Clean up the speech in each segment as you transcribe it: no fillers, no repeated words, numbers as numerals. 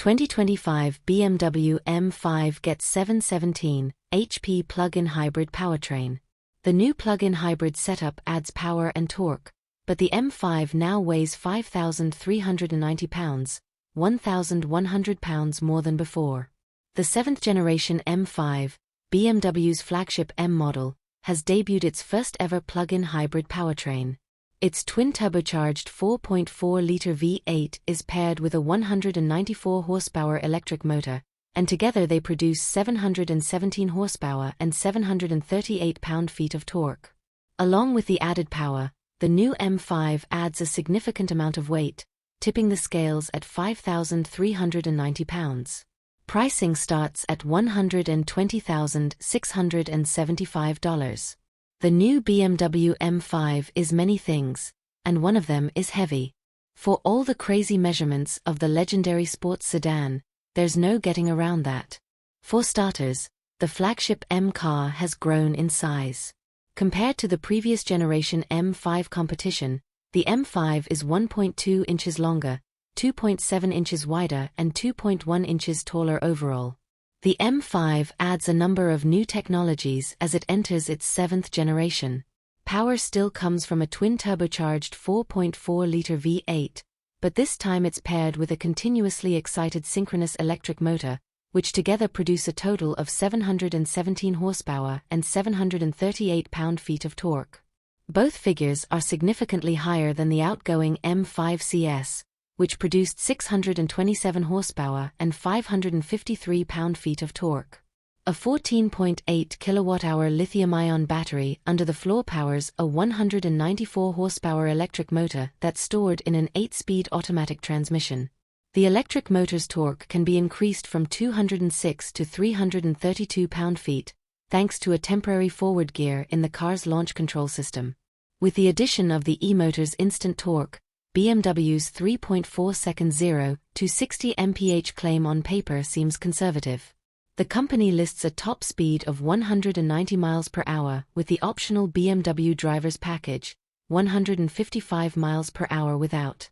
2025 BMW M5 gets 717 HP Plug-In-Hybrid Powertrain. The new plug-in hybrid setup adds power and torque, but the M5 now weighs 5,390 pounds, 1,100 pounds more than before. The 7th generation M5, BMW's flagship M model, has debuted its first-ever plug-in hybrid powertrain. Its twin-turbocharged 4.4-Liter V8 is paired with a 194 horsepower electric motor, and together they produce 717 horsepower and 738 pound-feet of torque. Along with the added power, the new M5 adds a significant amount of weight, tipping the scales at 5,390 pounds. Pricing starts at $120,675. The new BMW M5 is many things, and one of them is heavy. For all the crazy measurements of the legendary sports sedan, there's no getting around that. For starters, the flagship M car has grown in size. Compared to the previous generation M5 competition, the M5 is 1.2 inches longer, 2.7 inches wider and 2.1 inches taller overall. The M5 adds a number of new technologies as it enters its 7th generation. Power still comes from a twin-turbocharged 4.4-liter V8, but this time it's paired with a continuously excited synchronous electric motor, which together produce a total of 717 horsepower and 738 pound-feet of torque. Both figures are significantly higher than the outgoing M5 CS, which produced 627 horsepower and 553 pound-feet of torque. A 14.8 kilowatt-hour lithium-ion battery under the floor powers a 194 horsepower electric motor that's stored in an 8-speed automatic transmission. The electric motor's torque can be increased from 206 to 332 pound-feet, thanks to a temporary forward gear in the car's launch control system. With the addition of the e-motor's instant torque, BMW's 3.4-second 0 to 60 mph claim on paper seems conservative. The company lists a top speed of 190 miles per hour with the optional BMW driver's package, 155 miles per hour without.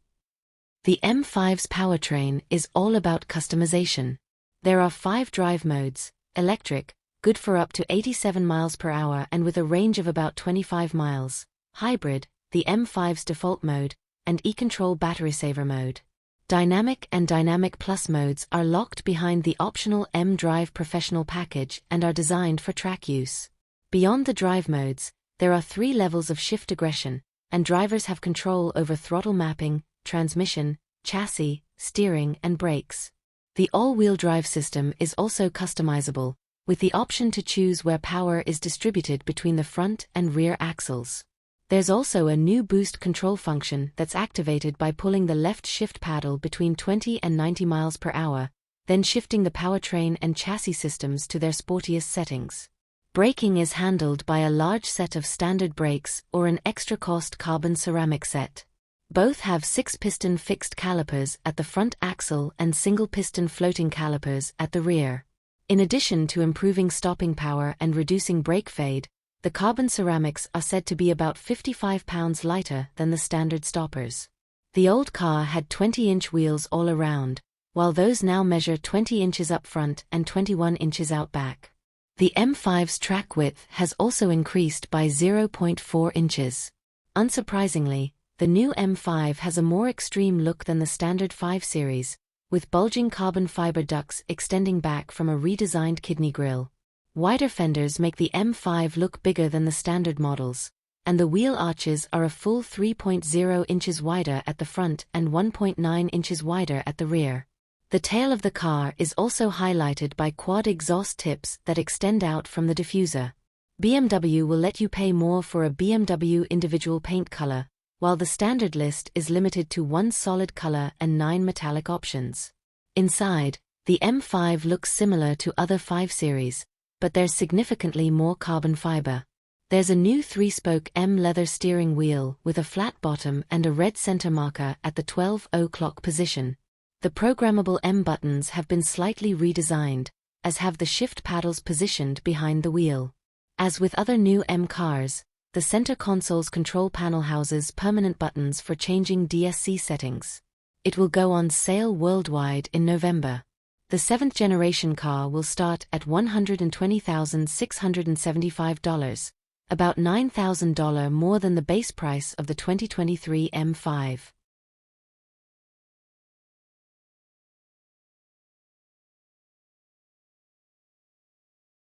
The M5's powertrain is all about customization. There are 5 drive modes: electric, good for up to 87 miles per hour and with a range of about 25 miles; hybrid, the M5's default mode; and e-control battery saver mode. Dynamic and Dynamic Plus modes are locked behind the optional M-Drive Professional package and are designed for track use. Beyond the drive modes, there are 3 levels of shift aggression, and drivers have control over throttle mapping, transmission, chassis, steering, and brakes. The all-wheel drive system is also customizable, with the option to choose where power is distributed between the front and rear axles. There's also a new boost control function that's activated by pulling the left shift paddle between 20 and 90 miles per hour, then shifting the powertrain and chassis systems to their sportiest settings. Braking is handled by a large set of standard brakes or an extra-cost carbon ceramic set. Both have 6-piston fixed calipers at the front axle and single-piston floating calipers at the rear. In addition to improving stopping power and reducing brake fade, the carbon ceramics are said to be about 55 pounds lighter than the standard stoppers. The old car had 20-inch wheels all around, while those now measure 20 inches up front and 21 inches out back. The M5's track width has also increased by 0.4 inches. Unsurprisingly, the new M5 has a more extreme look than the standard 5 Series, with bulging carbon fiber ducts extending back from a redesigned kidney grille. Wider fenders make the M5 look bigger than the standard models, and the wheel arches are a full 3.0 inches wider at the front and 1.9 inches wider at the rear. The tail of the car is also highlighted by quad exhaust tips that extend out from the diffuser. BMW will let you pay more for a BMW individual paint color, while the standard list is limited to 1 solid color and 9 metallic options. Inside, the M5 looks similar to other 5 Series, but there's significantly more carbon fiber. There's a new 3-spoke M leather steering wheel with a flat bottom and a red center marker at the 12 o'clock position. The programmable M buttons have been slightly redesigned, as have the shift paddles positioned behind the wheel. As with other new M cars, the center console's control panel houses permanent buttons for changing DSC settings. It will go on sale worldwide in November. The 7th generation car will start at $120,675, about $9,000 more than the base price of the 2023 M5.